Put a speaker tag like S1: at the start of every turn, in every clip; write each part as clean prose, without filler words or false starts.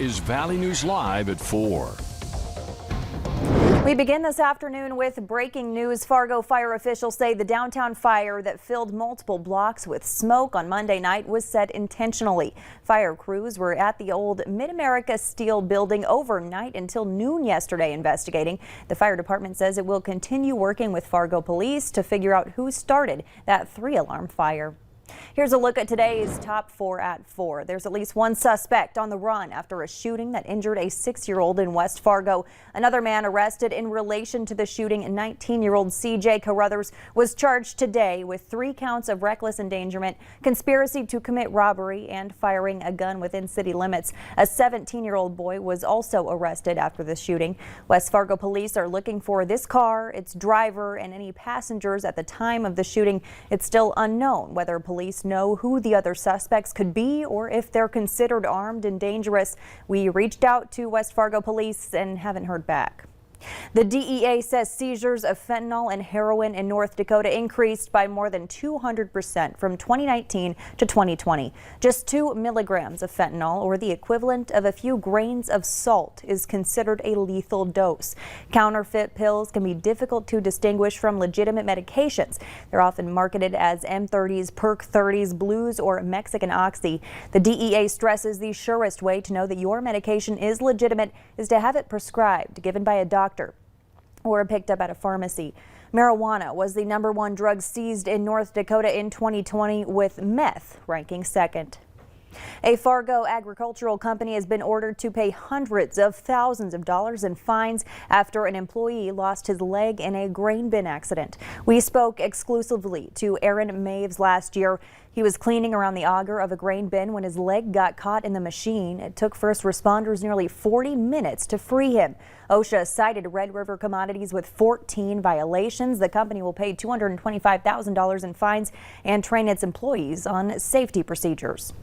S1: is Valley News Live at 4.
S2: We begin this afternoon with breaking news. Fargo fire officials say the downtown fire that filled multiple blocks with smoke on Monday night was set intentionally. Fire crews were at the old Mid-America Steel building overnight until noon yesterday investigating. The fire department says it will continue working with Fargo police to figure out who started that 3-alarm fire. Here's a look at today's top 4 at 4. There's at least one suspect on the run after a shooting that injured a 6-year-old in West Fargo. Another man arrested in relation to the shooting. 19-year-old CJ Carruthers was charged today with 3 counts of reckless endangerment, conspiracy to commit robbery, and firing a gun within city limits. A 17-year-old boy was also arrested after the shooting. West Fargo police are looking for this car, its driver, and any passengers at the time of the shooting. It's still unknown whether police know who the other suspects could be or if they're considered armed and dangerous. We reached out to West Fargo police and haven't heard back. The DEA says seizures of fentanyl and heroin in North Dakota increased by more than 200% from 2019 to 2020. Just 2 milligrams of fentanyl, or the equivalent of a few grains of salt, is considered a lethal dose. Counterfeit pills can be difficult to distinguish from legitimate medications. They're often marketed as M30s, Perk 30s, Blues, or Mexican Oxy. The DEA stresses the surest way to know that your medication is legitimate is to have it prescribed, given by a doctor, or picked up at a pharmacy. Marijuana was the #1 drug seized in North Dakota in 2020, with meth ranking second. A Fargo agricultural company has been ordered to pay hundreds of thousands of dollars in fines after an employee lost his leg in a grain bin accident. We spoke exclusively to Aaron Maves last year. He was cleaning around the auger of a grain bin when his leg got caught in the machine. It took first responders nearly 40 minutes to free him. OSHA cited Red River Commodities with 14 violations. The company will pay $225,000 in fines and train its employees on safety procedures.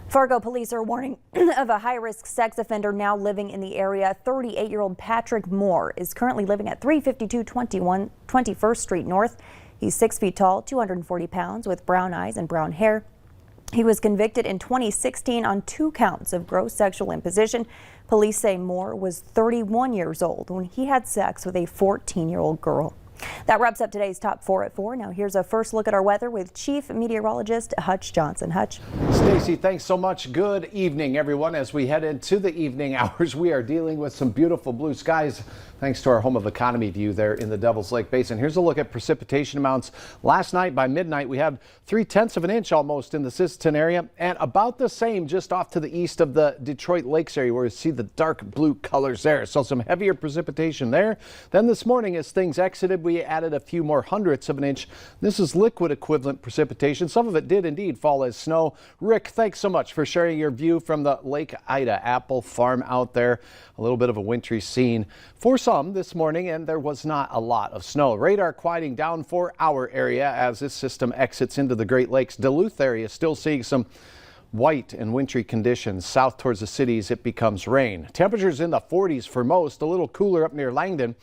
S2: Fargo police are warning of a high-risk sex offender now living in the area. 38-year-old Patrick Moore is currently living at 352 21st Street North. He's 6 feet tall, 240 pounds, with brown eyes and brown hair. He was convicted in 2016 on 2 counts of gross sexual imposition. Police say Moore was 31 years old when he had sex with a 14-year-old girl. That wraps up today's top 4 at 4. Now here's a first look at our weather with Chief Meteorologist Hutch Johnson. Hutch.
S3: Stacy, thanks so much. Good evening, everyone. As we head into the evening hours, we are dealing with some beautiful blue skies thanks to our home of economy view there in the Devil's Lake Basin. Here's a look at precipitation amounts. Last night by midnight, we had 3/10 of an inch almost in the Sisseton area, and about the same just off to the east of the Detroit Lakes area, where you see the dark blue colors there. So some heavier precipitation there. Then this morning, as things exited, we added a few more hundredths of an inch. This is liquid equivalent precipitation. Some of it did indeed fall as snow. Rick, thanks so much for sharing your view from the Lake Ida apple farm out there. A little bit of a wintry scene for some this morning, and there was not a lot of snow. Radar quieting down for our area as this system exits into the Great Lakes. Duluth area still seeing some white and wintry conditions. South towards the cities, it becomes rain. Temperatures in the 40s for most, a little cooler up near Langdon.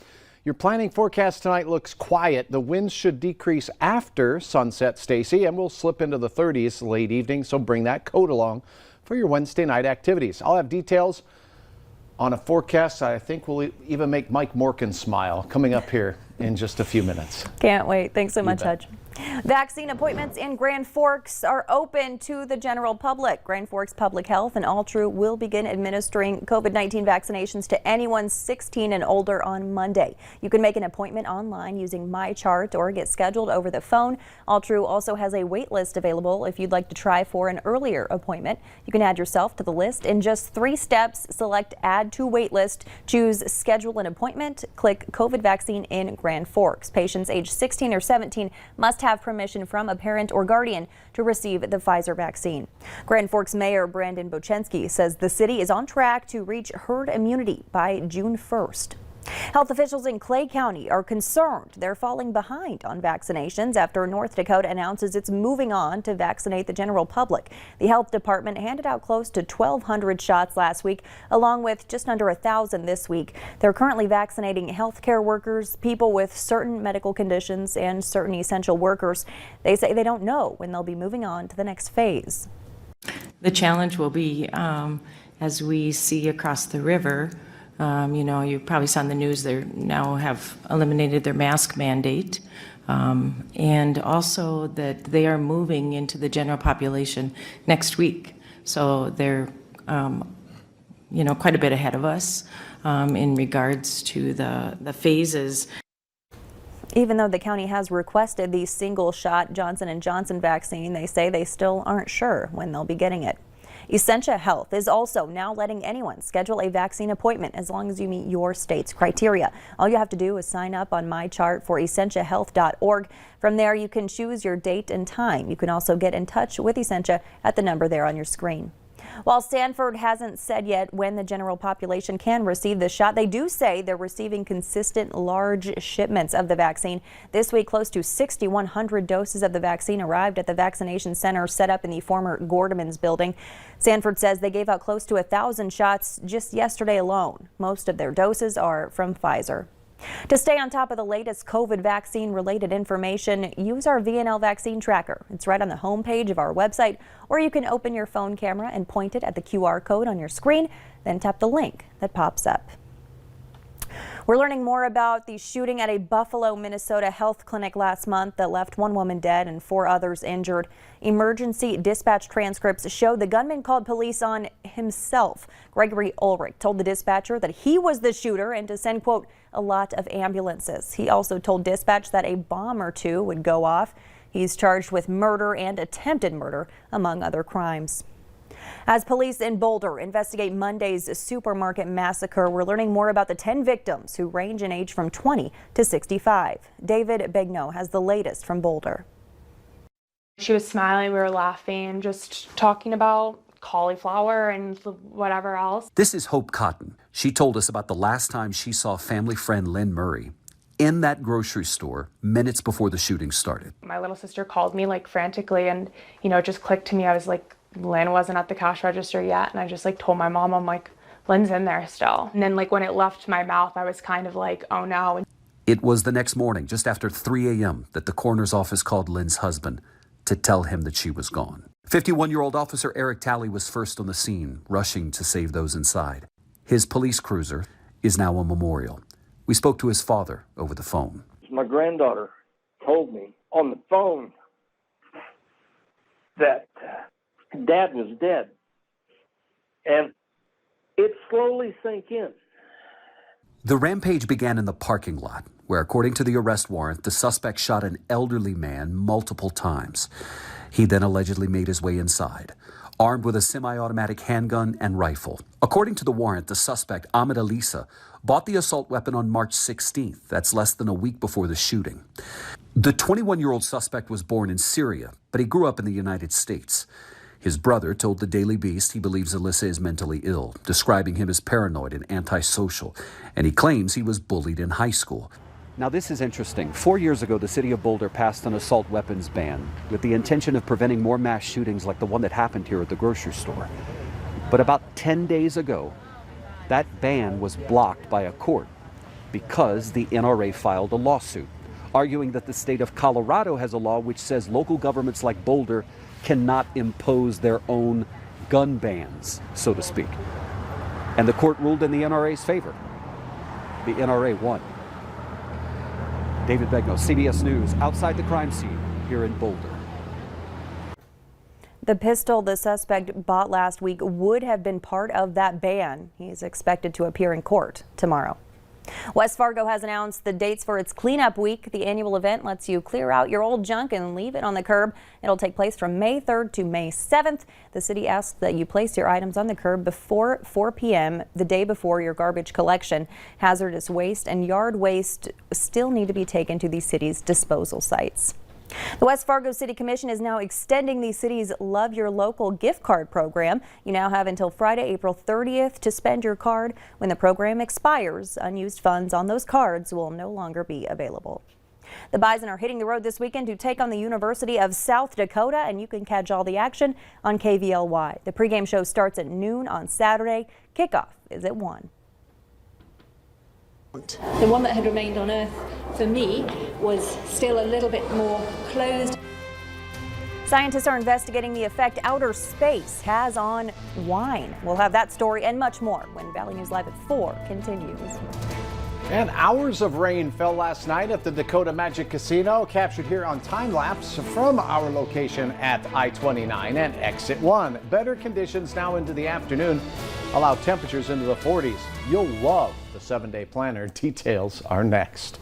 S3: Your planning forecast tonight looks quiet. The winds should decrease after sunset, Stacy, and we'll slip into the 30s late evening, so bring that coat along for your Wednesday night activities. I'll have details on a forecast I think will even make Mike Morkin smile coming up here in just a few minutes.
S2: Can't wait. Thanks so much, Hutch. Vaccine appointments in Grand Forks are open to the general public. Grand Forks Public Health and Altru will begin administering COVID-19 vaccinations to anyone 16 and older on Monday. You can make an appointment online using MyChart or get scheduled over the phone. Altru also has a wait list available if you'd like to try for an earlier appointment. You can add yourself to the list in just 3 steps. Select Add to Wait List, choose Schedule an Appointment, click COVID vaccine in Grand Forks. Patients age 16 or 17 must have permission from a parent or guardian to receive the Pfizer vaccine. Grand Forks Mayor Brandon Bochensky says the city is on track to reach herd immunity by June 1st. Health officials in Clay County are concerned they're falling behind on vaccinations after North Dakota announces it's moving on to vaccinate the general public. The health department handed out close to 1,200 shots last week, along with just under 1,000 this week. They're currently vaccinating healthcare workers, people with certain medical conditions, and certain essential workers. They say they don't know when they'll be moving on to the next phase.
S4: The challenge will be as we see across the river, you know, you probably saw in the news they now have eliminated their mask mandate, and also that they are moving into the general population next week. So they're, you know, quite a bit ahead of us in regards to the phases.
S2: Even though the county has requested the single-shot Johnson & Johnson vaccine, they say they still aren't sure when they'll be getting it. Essentia Health is also now letting anyone schedule a vaccine appointment as long as you meet your state's criteria. All you have to do is sign up on MyChart for essentiahealth.org. From there, you can choose your date and time. You can also get in touch with Essentia at the number there on your screen. While Stanford hasn't said yet when the general population can receive the shot, they do say they're receiving consistent large shipments of the vaccine. This week, close to 6,100 doses of the vaccine arrived at the vaccination center set up in the former Gordemans building. Stanford says they gave out close to 1,000 shots just yesterday alone. Most of their doses are from Pfizer. To stay on top of the latest COVID vaccine-related information, use our VNL vaccine tracker. It's right on the homepage of our website, or you can open your phone camera and point it at the QR code on your screen, then tap the link that pops up. We're learning more about the shooting at a Buffalo, Minnesota health clinic last month that left one woman dead and 4 others injured. Emergency dispatch transcripts show the gunman called police on himself. Gregory Ulrich told the dispatcher that he was the shooter and to send, quote, a lot of ambulances. He also told dispatch that a bomb or 2 would go off. He's charged with murder and attempted murder, among other crimes. As police in Boulder investigate Monday's supermarket massacre, we're learning more about the 10 victims who range in age from 20 to 65. David Begnaud has the latest from Boulder.
S5: She was smiling, we were laughing, just talking about cauliflower and whatever else.
S6: This is Hope Cotton. She told us about the last time she saw family friend Lynn Murray in that grocery store minutes before the shooting started.
S5: My little sister called me like frantically and, you know, it just clicked to me. I was like, Lynn wasn't at the cash register yet. And I just like told my mom, I'm like, Lynn's in there still. And then like when it left my mouth, I was kind of like, oh no.
S6: It was the next morning, just after 3 a.m., that the coroner's office called Lynn's husband to tell him that she was gone. 51-year-old officer Eric Talley was first on the scene, rushing to save those inside. His police cruiser is now a memorial. We spoke to his father over the phone.
S7: My granddaughter told me on the phone that Dad was dead. And it slowly sank in.
S6: The rampage began in the parking lot, where, according to the arrest warrant, the suspect shot an elderly man multiple times. He then allegedly made his way inside, armed with a semi-automatic handgun and rifle. According to the warrant, the suspect, Ahmed Alisa, bought the assault weapon on March 16th. That's less than a week before the shooting. The 21-year-old suspect was born in Syria, but he grew up in the United States. His brother told the Daily Beast he believes Alisa is mentally ill, describing him as paranoid and antisocial, and he claims he was bullied in high school.
S8: Now this is interesting. 4 years ago, the city of Boulder passed an assault weapons ban with the intention of preventing more mass shootings like the one that happened here at the grocery store. But about 10 days ago, that ban was blocked by a court because the NRA filed a lawsuit, arguing that the state of Colorado has a law which says local governments like Boulder cannot impose their own gun bans, so to speak. And the court ruled in the NRA's favor. The NRA won. David Begnaud, CBS News, outside the crime scene here in Boulder.
S2: The pistol the suspect bought last week would have been part of that ban. He is expected to appear in court tomorrow. West Fargo has announced the dates for its cleanup week. The annual event lets you clear out your old junk and leave it on the curb. It'll take place from May 3rd to May 7th. The city asks that you place your items on the curb before 4 p.m. the day before your garbage collection. Hazardous waste and yard waste still need to be taken to the city's disposal sites. The West Fargo City Commission is now extending the city's Love Your Local gift card program. You now have until Friday, April 30th to spend your card. When the program expires, unused funds on those cards will no longer be available. The Bison are hitting the road this weekend to take on the University of South Dakota, and you can catch all the action on KVLY. The pregame show starts at noon on Saturday. Kickoff is at 1.
S9: The one that had remained on Earth for me was still a little bit more closed.
S2: Scientists are investigating the effect outer space has on wine. We'll have that story and much more when Valley News Live at 4 continues.
S3: And hours of rain fell last night at the Dakota Magic Casino, captured here on time lapse from our location at I-29 and Exit 1. Better conditions now into the afternoon allow temperatures into the 40s. You'll love the 7-day planner. Details are next.